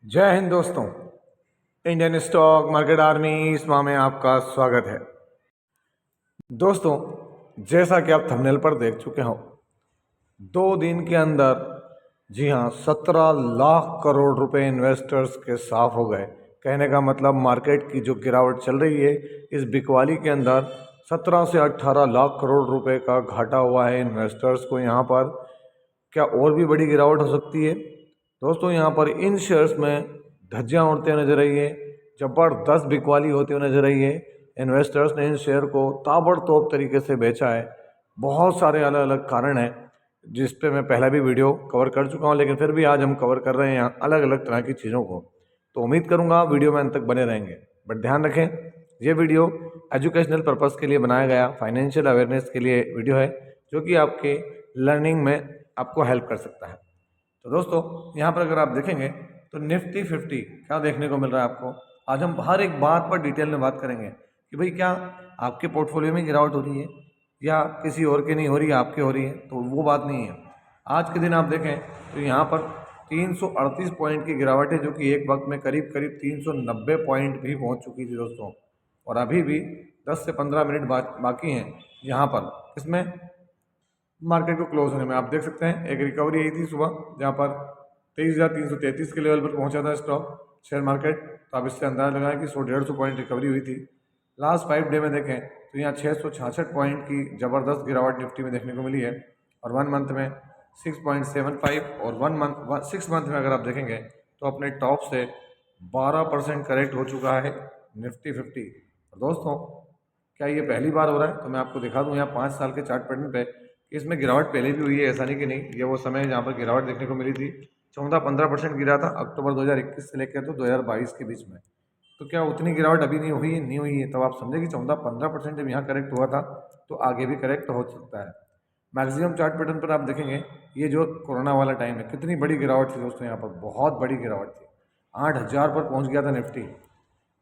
जय हिंद दोस्तों। Indian stock market army इसमा में आपका स्वागत है। दोस्तों, जैसा कि आप थंबनेल पर देख चुके हो, 2 दिन के अंदर, जी हाँ, 17 लाख करोड़ रुपए इन्वेस्टर्स के साफ हो गए। कहने का मतलब मार्केट की जो गिरावट चल रही है, इस बिकवाली के अंदर 17 से 18 लाख करोड़ रुपए का घाटा हुआ है इन्वेस्टर्स को। यहाँ पर क्या और भी बड़ी गिरावट हो सकती है? दोस्तों, यहाँ पर इन शेयर्स में धज्जियाँ उड़ते हुए नजर आई है, जबरदस्त बिकवाली होती हुई नजर आई है। इन्वेस्टर्स ने इन शेयर को ताबड़तोड़ तरीके से बेचा है। बहुत सारे अलग अलग कारण हैं जिस पे मैं पहले भी वीडियो कवर कर चुका हूँ, लेकिन फिर भी आज हम कवर कर रहे हैं यहाँ अलग अलग तरह की चीज़ों को। तो उम्मीद करूँगा वीडियो में अंत तक बने रहेंगे। बट ध्यान रखें, ये वीडियो एजुकेशनल पर्पज़ के लिए बनाया गया फाइनेंशियल अवेयरनेस के लिए वीडियो है, जो कि आपके लर्निंग में आपको हेल्प कर सकता है। तो दोस्तों, यहाँ पर अगर आप देखेंगे तो निफ्टी 50 क्या देखने को मिल रहा है आपको। आज हम हर एक बात पर डिटेल में बात करेंगे कि भाई क्या आपके पोर्टफोलियो में गिरावट हो रही है या किसी और के नहीं हो रही है, आपके हो रही है, तो वो बात नहीं है। आज के दिन आप देखें तो यहाँ पर 338 पॉइंट की गिरावट है, जो कि एक वक्त में करीब करीब 390 पॉइंट भी पहुँच चुकी थी दोस्तों। और अभी भी 10 से 15 मिनट बाकी हैं यहाँ पर इसमें मार्केट को क्लोज होने में। आप देख सकते हैं एक रिकवरी आई थी सुबह, जहाँ पर 23,333 के लेवल पर पहुंचा था स्टॉक शेयर मार्केट। तो आप इससे अंदाजा लगाएं कि 100-150 पॉइंट रिकवरी हुई थी। लास्ट 5 डे में देखें तो यहाँ 666 पॉइंट की ज़बरदस्त गिरावट निफ्टी में देखने को मिली है। और 1 मंथ में 6.75, और 6 मंथ में अगर आप देखेंगे तो अपने टॉप से 12% करेक्ट हो चुका है निफ्टी 50। दोस्तों, क्या ये पहली बार हो रहा है? तो मैं आपको दिखा दूं यहाँ 5 साल के चार्ट पैटर्न पे कि इसमें गिरावट पहले भी हुई है, ऐसा नहीं कि नहीं। ये वो समय है जहाँ पर गिरावट देखने को मिली थी। 14-15% गिरा था अक्टूबर 2021 से लेकर तो 2022 के बीच में। तो क्या उतनी गिरावट अभी नहीं हुई है? नहीं हुई है। तब आप समझे कि 14-15% जब यहाँ करेक्ट हुआ था तो आगे भी करेक्ट हो सकता है। मैक्सिमम चार्ट पैटर्न पर आप देखेंगे, ये जो कोरोना वाला टाइम है, कितनी बड़ी गिरावट थी दोस्तों। यहाँ पर बहुत बड़ी गिरावट थी, 8,000 पर पहुँच गया था निफ्टी।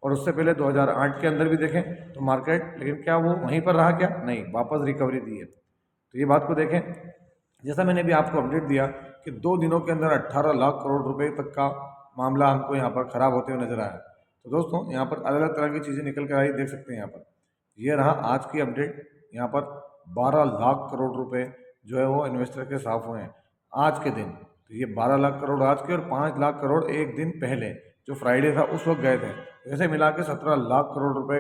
और उससे पहले 2008 के अंदर भी देखें तो मार्केट, लेकिन क्या वो वहीं पर रहा? क्या नहीं, वापस रिकवरी दी है। तो ये बात को देखें, जैसा मैंने भी आपको अपडेट दिया कि 2 दिनों के अंदर 18 लाख करोड़ रुपए तक का मामला हमको यहाँ पर खराब होते हुए नजर आया। तो दोस्तों, यहाँ पर अलग अलग तरह की चीज़ें निकल कर आई, देख सकते हैं यहाँ पर। ये रहा आज की अपडेट। यहाँ पर 12 लाख करोड़ रुपए जो है वो इन्वेस्टर के साफ हुए हैं आज के दिन। तो ये 12 लाख करोड़ आज के, और 5 लाख करोड़ एक दिन पहले जो फ्राइडे था उस वक्त गए थे। ऐसे मिला के 17 लाख करोड़ रुपए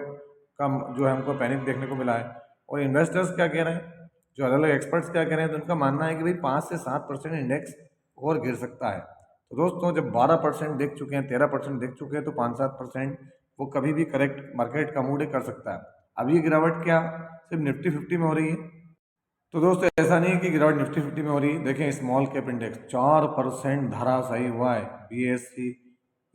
का जो है हमको पैनिक देखने को मिला है। और इन्वेस्टर्स क्या कह रहे हैं, जो अलग अलग एक्सपर्ट्स क्या कह रहे हैं, तो उनका मानना है कि भाई 5 से 7% इंडेक्स और गिर सकता है। तो दोस्तों, जब 12% देख चुके हैं, 13% देख चुके हैं, तो 5-7% वो कभी भी करेक्ट मार्केट का मूड कर सकता है। अब ये गिरावट क्या सिर्फ निफ्टी 50 में हो रही है? तो दोस्तों, ऐसा नहीं है कि गिरावट निफ्टी 50 में हो रही है। देखें, स्मॉल कैप इंडेक्स 4% धराशायी हुआ है, BSE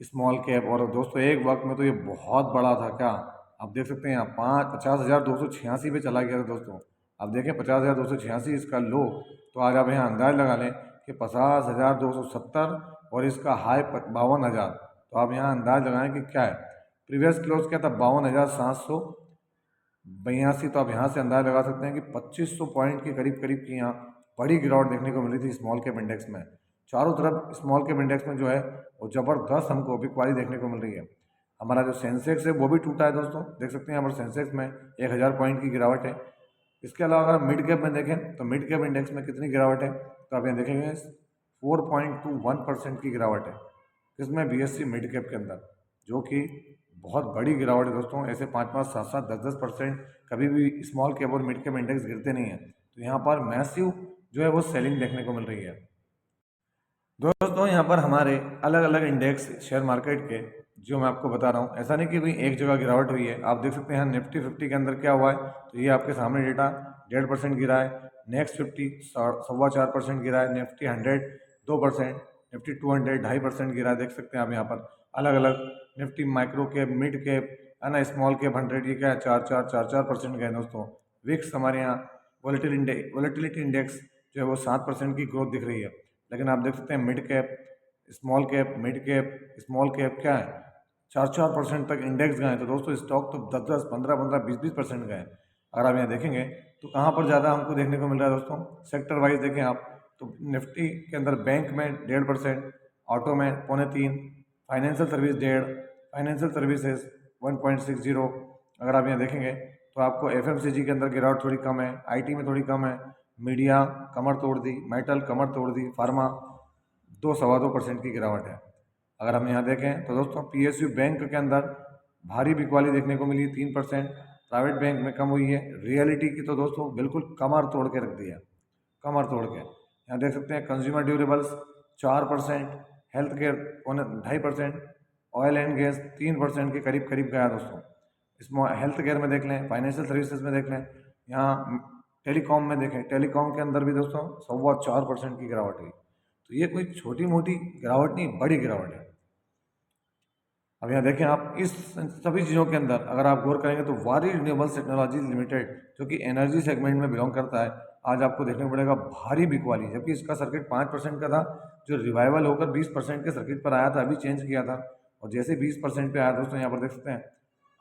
स्मॉल कैप। और दोस्तों, एक वक्त में तो ये बहुत बड़ा था। क्या आप देख सकते हैं यहाँ 50,286 पे चला गया था दोस्तों। अब देखें 50,286 इसका लो, तो आज आप यहाँ अंदाज लगा लें कि 50,270 और इसका हाई 52,000। तो आप यहाँ अंदाज लगाएं कि क्या है। प्रीवियस क्लोज क्या था? 52,782। तो आप यहाँ से अंदाज लगा सकते हैं कि 2,500 पॉइंट के करीब करीब की यहाँ बड़ी गिरावट देखने को मिली थी स्मॉल कैप इंडेक्स में। चारों तरफ स्मॉल कैप इंडेक्स में जो है वो ज़बरदस्त हमको बिकवाली देखने को मिल रही है। हमारा जो सेंसेक्स है वो भी टूटा है दोस्तों, देख सकते हैं यहाँ पर सेंसेक्स में 1,000 पॉइंट की गिरावट है। इसके अलावा अगर मिड कैप में देखें तो मिड कैप इंडेक्स में कितनी गिरावट है, तो आप यहाँ देखेंगे 4.21% की गिरावट है इसमें BSE मिड कैप के अंदर, जो कि बहुत बड़ी गिरावट है दोस्तों। ऐसे 5-5, 7-7, 10-10% कभी भी स्मॉल कैप और मिड कैप इंडेक्स गिरते नहीं है। तो यहाँ पर मैसिव जो है वो सेलिंग देखने को मिल रही है दोस्तों। यहाँ पर हमारे अलग अलग इंडेक्स शेयर मार्केट के जो मैं आपको बता रहा हूँ, ऐसा नहीं कि भाई एक जगह गिरावट हुई है। आप देख सकते हैं निफ्टी 50 के अंदर क्या हुआ है, तो ये आपके सामने डेटा 1.5% गिरा है। नेक्स्ट 50 4.25% गिरा है। निफ्टी 100 2%, निफ्टी 200 2.5% गिरा है। देख सकते हैं आप यहाँ पर अलग अलग Nifty micro cap, mid cap, है ना, स्मॉल कैप 100, ये क्या है 4% गए दोस्तों। विक्स हमारे यहाँ वोलेटिलिटी इंडेक्स जो है वो 7% की ग्रोथ दिख रही है। लेकिन आप देख सकते हैं mid cap, small cap, mid cap, small cap क्या है 4-4% तक इंडेक्स गए। तो दोस्तों, स्टॉक तो 10-10, 15-15, 20-20% गए। अगर आप यहाँ देखेंगे तो कहाँ पर ज़्यादा हमको देखने को मिल रहा है दोस्तों, सेक्टर वाइज देखें आप तो निफ्टी के अंदर बैंक में 1.5%, ऑटो में 2.25%, फाइनेंशियल सर्विस 1.5, फाइनेंशियल सर्विसेज 1.60। अगर आप यहाँ देखेंगे तो आपको एफएमसीजी के अंदर गिरावट थोड़ी कम है, आईटी में थोड़ी कम है, मीडिया कमर तोड़ दी, मेटल कमर तोड़ दी, फार्मा 2-2.25% की गिरावट है। अगर हम यहाँ देखें तो दोस्तों पीएसयू बैंक के अंदर भारी बिकवाली देखने को मिली 3%, प्राइवेट बैंक में कम हुई है। रियलिटी की तो दोस्तों बिल्कुल कमर तोड़ के रख दी है, कमर तोड़ के। यहाँ देख सकते हैं consumer durables 4%, health care 2.5%, oil and gas 3% के करीब करीब गया दोस्तों। इसमें हेल्थ केयर में देख लें, फाइनेंशियल सर्विसेज में देख लें, यहाँ टेलीकॉम में देखें, टेलीकॉम के अंदर भी दोस्तों 4% की गिरावट हुई। तो ये कोई छोटी मोटी गिरावट नहीं, बड़ी गिरावट है। अब यहाँ देखें आप इस सभी चीज़ों के अंदर अगर आप गौर करेंगे तो वारी रिन्यूएबल्स टेक्नोलॉजीज लिमिटेड जो कि एनर्जी सेगमेंट में बिलोंग करता है, आज आपको देखने को पड़ेगा भारी बिकवाली। जबकि इसका सर्किट 5% का था, जो रिवाइवल होकर 20% के सर्किट पर आया था, अभी चेंज किया था, और जैसे 20% पे आया दोस्तों यहाँ पर देख सकते हैं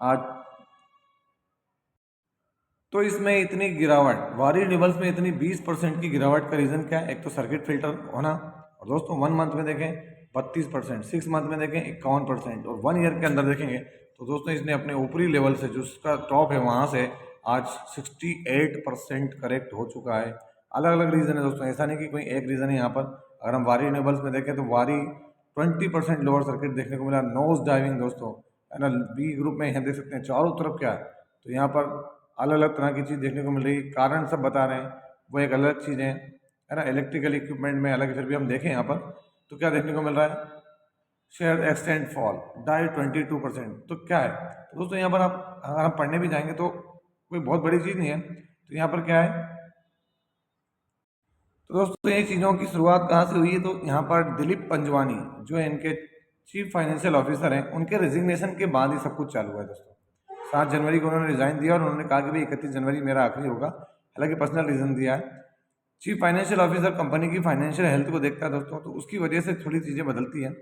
आज। तो इसमें इतनी गिरावट, वारी रिन्यूएबल्स में इतनी 20% की गिरावट का रीज़न क्या है? एक तो सर्किट फिल्टर होना, और दोस्तों 1 मंथ में देखें 32%, 6 मंथ में देखें 51%, और 1 ईयर के अंदर देखेंगे तो दोस्तों इसने अपने ऊपरी लेवल से जो उसका टॉप है वहाँ से आज 68% करेक्ट हो चुका है। अलग अलग रीज़न है दोस्तों, ऐसा नहीं कि कोई एक रीज़न है यहाँ पर। अगर हम वारी रिन्यूएबल्स में देखें तो वारी 20% लोअर सर्किट देखने को मिला, नोज डाइविंग दोस्तों, है ना। बी ग्रुप में यहाँ देख सकते हैं चारों तरफ क्या है, तो यहाँ पर अलग अलग तरह की चीज़ देखने को मिल रही। कारण सब बता रहे हैं, वो एक अलग चीज़ है ना। इलेक्ट्रिकल इक्विपमेंट में अलग, फिर भी हम देखें यहाँ पर तो क्या देखने को मिल रहा है? शेयर एक्सटेंड फॉल डाई 22%। तो क्या है तो दोस्तों यहाँ पर आप अगर हम पढ़ने भी जाएंगे तो कोई बहुत बड़ी चीज़ नहीं है। तो यहाँ पर क्या है तो दोस्तों ये चीज़ों की शुरुआत कहाँ से हुई है? तो यहाँ पर दिलीप पंजवानी जो इनके चीफ फाइनेंशियल ऑफिसर हैं, उनके रेजिग्नेशन के बाद ही सब कुछ चालू हुआ है दोस्तों। 7 जनवरी को उन्होंने रिजाइन दिया और उन्होंने कहा कि भाई 31 जनवरी मेरा आखिरी होगा, हालांकि पर्सनल रीज़न दिया है। चीफ फाइनेंशियल ऑफिसर कंपनी की फाइनेंशियल हेल्थ को देखता है दोस्तों, तो उसकी वजह से थोड़ी चीज़ें बदलती हैं।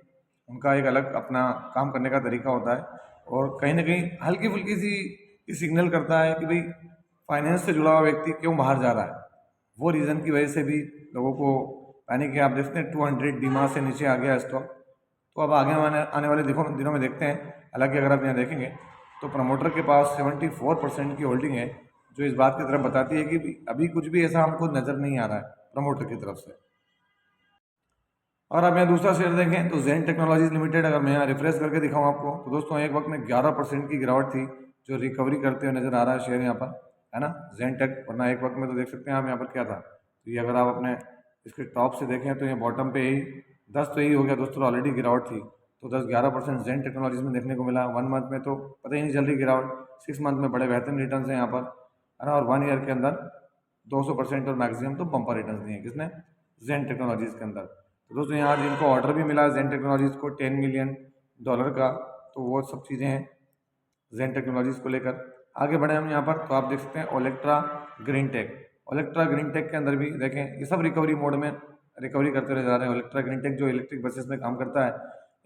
उनका एक अलग अपना काम करने का तरीका होता है, और कहीं ना कहीं हल्की फुल्की सी सिग्नल करता है कि भाई फाइनेंस से जुड़ा हुआ व्यक्ति क्यों बाहर जा रहा है। वो रीज़न की वजह से भी लोगों को पैनिक है। आप देखते हैं 200 डीमा से नीचे आ गया स्टॉक। तो अब आगे आने वाले दिनों में देखते हैं। हालांकि अगर आप यहाँ देखेंगे तो प्रमोटर के पास 74% की होल्डिंग है, जो इस बात की तरफ बताती है कि अभी कुछ भी ऐसा हमको नज़र नहीं आ रहा है प्रमोटर की तरफ से। और अब यहाँ दूसरा शेयर देखें तो जेन टेक्नोलॉजीज लिमिटेड, अगर मैं यहाँ रिफ्रेश करके दिखाऊँ आपको तो दोस्तों एक वक्त में 11% की गिरावट थी, जो रिकवरी करते हुए नजर आ रहा है शेयर यहाँ पर, है ना, जेन टेक। वरना एक वक्त में तो देख सकते हैं आप यहाँ पर क्या था। तो ये अगर आप अपने इसके टॉप से देखें तो ये बॉटम पे यही 10 तो यही हो गया दोस्तों, ऑलरेडी गिरावट थी। तो 10-11% जेन टेक्नोलॉजीज में देखने को मिला। 1 मंथ में तो पता ही नहीं चल रही गिरावट, 6 मंथ में बड़े बेहतरीन रिटर्न है यहाँ पर, है ना। और 1 ईयर के अंदर 200% और मैक्सिमम तो बम्पर रिटर्न दिए किसने? जेन टेक्नोलॉजीज के अंदर। तो दोस्तों यहाँ जिनको ऑर्डर भी मिला जेन टेक्नोलॉजीज को $10 मिलियन का, तो वो सब चीज़ें हैं जेन टेक्नोलॉजीज को लेकर। आगे बढ़े हम यहाँ पर तो आप देख सकते हैं ओलेक्ट्रा ग्रीन टेक। ओलेक्ट्रा ग्रीन टेक के अंदर भी देखें ये सब रिकवरी मोड में रिकवरी करते रह जा रहे हैं। ओलेक्ट्रा ग्रीन टेक जो इलेक्ट्रिक बसेस में काम करता है,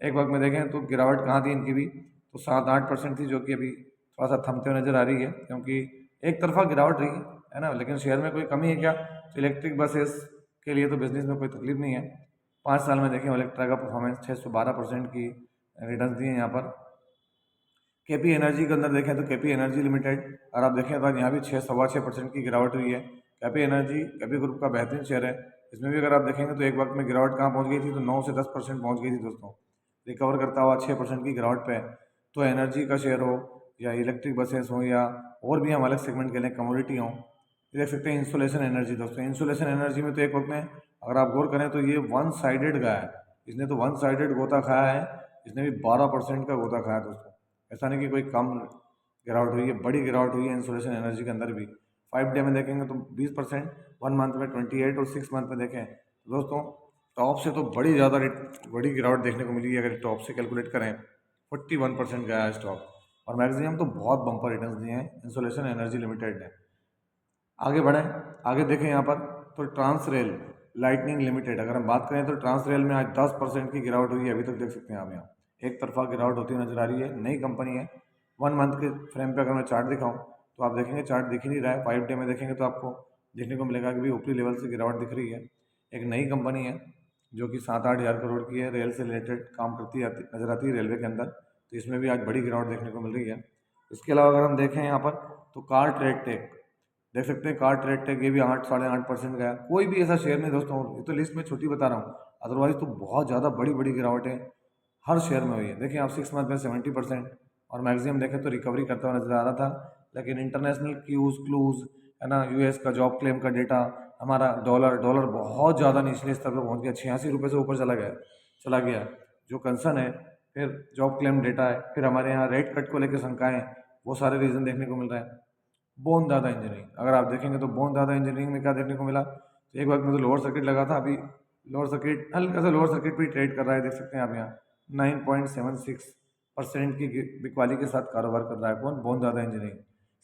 एक वक्त में देखें तो गिरावट कहाँ थी इनकी भी, तो 7-8% थी, जो कि अभी थोड़ा सा थमते हुए नजर आ रही है, क्योंकि एक तरफा गिरावट रही है ना। लेकिन शेयर में कोई कमी है क्या? तो इलेक्ट्रिक बसेस के लिए तो बिजनेस में कोई तकलीफ नहीं है। 5 साल में देखें ओलेक्ट्रा का परफॉर्मेंस 612% की रिटर्न दिए यहाँ पर। केपी एनर्जी के अंदर देखें तो केपी एनर्जी लिमिटेड, और आप देखें तो यहाँ भी 6-6.25% की गिरावट हुई है। केपी एनर्जी केपी ग्रुप का बेहतरीन शेयर है। इसमें भी अगर आप देखेंगे तो एक वक्त में गिरावट कहाँ पहुँच गई थी, तो 9 से 10% पहुँच गई थी दोस्तों, रिकवर करता हुआ 6% की गिरावट पे। तो एनर्जी का शेयर हो या इलेक्ट्रिक बसेस हो या और भी हम अलग सेगमेंट के लिए कमोडिटी हों, देख सकते हैं इंसुलेशन एनर्जी दोस्तों। इंसुलेशन एनर्जी में तो एक वक्त में अगर आप गौर करें तो ये 1 साइडेड गया है, इसने तो 1 साइडेड गोता खाया है, इसने भी 12% का गोता खाया दोस्तों। ऐसा नहीं कि कोई कम गिरावट हुई है, बड़ी गिरावट हुई है इंसुलेशन एनर्जी के अंदर भी। 5 डे में देखेंगे तो 20%, 1 मंथ में 28 और 6 मंथ में देखें तो दोस्तों टॉप से तो बड़ी गिरावट देखने को मिली है। अगर टॉप से कैलकुलेट करें 41% गया है स्टॉक, और मैक्सिमम तो बहुत बम्पर रिटर्न्स दिए हैं इंसुलेशन एनर्जी लिमिटेड ने। आगे बढ़ें, आगे देखें यहाँ पर तो ट्रांस रेल लाइटनिंग लिमिटेड, अगर हम बात करें तो ट्रांस रेल में आज 10% की गिरावट हुई है। अभी तक देख सकते हैं आप यहाँ एक तरफा गिरावट होती नजर आ रही है। नई कंपनी है। 1 मंथ के फ्रेम पे अगर मैं चार्ट दिखाऊं तो आप देखेंगे चार्ट दिख ही नहीं रहा है। 5 डे में देखेंगे तो आपको देखने को मिलेगा कि भी ऊपरी लेवल से गिरावट दिख रही है। एक नई कंपनी है, जो कि 7-8 हज़ार करोड़ की है, रेल से रिलेटेड काम करती नजर आती है रेलवे के अंदर। तो इसमें भी आज बड़ी गिरावट देखने को मिल रही है। इसके अलावा अगर हम देखें यहाँ पर तो कार ट्रेड टेक देख सकते हैं, कार ट्रेड टेक ये भी 8-8.5% गया। कोई भी ऐसा शेयर नहीं दोस्तों, ये तो लिस्ट में छोटी बता रहा हूँ, अदरवाइज तो बहुत ज़्यादा बड़ी बड़ी गिरावटें हर शेयर में हुई है। देखिए आप 6 मंथ में 70%, और मैक्सिमम देखें तो रिकवरी करता हुआ नजर आ रहा था। लेकिन इंटरनेशनल क्लूज है ना, यूएस का जॉब क्लेम का डेटा, हमारा डॉलर बहुत ज़्यादा निचले स्तर पर पहुंच गया, 86 रुपये से ऊपर चला गया जो कंसर्न है। फिर जॉब क्लेम डेटा है, फिर हमारे यहाँ रेट कट को लेकर शंकाएं, वो सारे रीजन देखने को मिल रहे हैं। बोन दादा इंजीनियरिंग अगर आप देखेंगे तो बोन दादा इंजीनियरिंग में क्या देखने को मिला, तो एक वक्त में तो लोअर सर्किट लगा था, अभी लोअर सर्किट हल्का सा लोअर सर्किट भी ट्रेड कर रहा है। देख सकते हैं आप यहाँ 9.76% की बिकवाली के साथ कारोबार कर रहा है कौन, बोन दादा इंजीनियरिंग।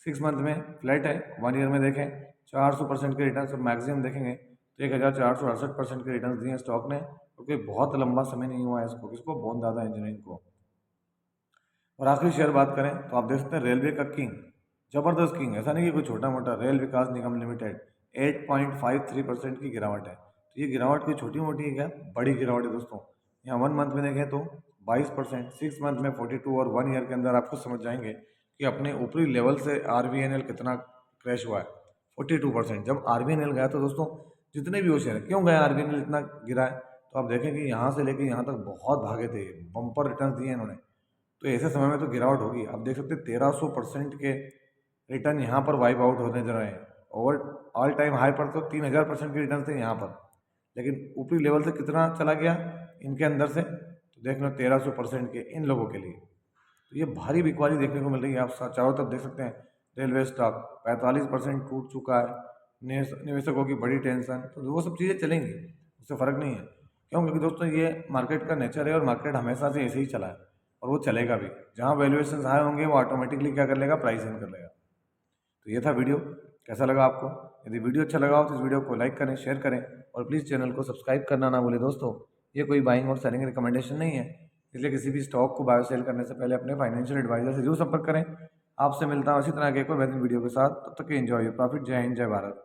6 मंथ में फ्लैट है, 1 ईयर में देखें 400% के रिटर्न, और मैक्सिमम देखेंगे तो 1468% के रिटर्न दिए स्टॉक ने, क्योंकि बहुत लंबा समय नहीं हुआ है इसको बोन दादा इंजीनियरिंग को। और आखिरी शेयर बात करें तो आप देख सकते हैं रेलवे का किंग, जबरदस्त किंग, ऐसा नहीं कि कोई छोटा मोटा, रेल विकास निगम लिमिटेड 8.53% की गिरावट है। तो ये गिरावट कोई छोटी मोटी है क्या, बड़ी गिरावट है दोस्तों। यहाँ 1 मंथ में देखें तो 22%, 6 मंथ में 42, और 1 ईयर के अंदर आपको समझ जाएंगे कि अपने ऊपरी लेवल से आरबीएनएल कितना क्रैश हुआ है। 42%। जब आरबीएनएल गया तो दोस्तों जितने भी वो शेयर, क्यों गया आरबीएनएल इतना गिरा है, तो आप देखें कि यहाँ से लेकर यहाँ तक बहुत भागे थे, बम्पर रिटर्न दिए इन्होंने। तो ऐसे समय में तो गिरावट होगी। आप देख सकते हैं 1300% के रिटर्न यहाँ पर वाइप आउट होने जा रहे हैं। ओवर ऑल टाइम हाई पर तो 3000% के रिटर्न थे यहाँ पर, लेकिन ऊपरी लेवल से कितना चला गया इनके अंदर से, तो देख लो 1300% के इन लोगों के लिए। तो ये भारी बिकवाली देखने को मिल रही है। आप चारों तरफ देख सकते हैं, रेलवे स्टॉक 45% टूट चुका है, निवेशकों की बड़ी टेंशन, तो वो सब चीज़ें चलेंगी, उससे फ़र्क नहीं है। क्यों, क्योंकि दोस्तों ये मार्केट का नेचर है, और मार्केट हमेशा से ऐसे ही चला है, और वो चलेगा भी। जहाँ वैल्यूएशन हाई होंगे वो ऑटोमेटिकली क्या कर लेगा, प्राइस इन कर लेगा। तो ये था वीडियो, कैसा लगा आपको? यदि वीडियो अच्छा लगा हो तो इस वीडियो को लाइक करें, शेयर करें, और प्लीज़ चैनल को सब्सक्राइब करना ना भूलें दोस्तों। ये कोई बाइंग और सेलिंग रिकमेंडेशन नहीं है, इसलिए किसी भी स्टॉक को बाय सेल करने से पहले अपने फाइनेंशियल एडवाइजर से जरूर संपर्क करें। आपसे मिलता हूँ इसी तरह के कोई बेहतरीन वीडियो के साथ, तब तक एंजॉय योर प्रॉफिट। जय हिंद, जय भारत।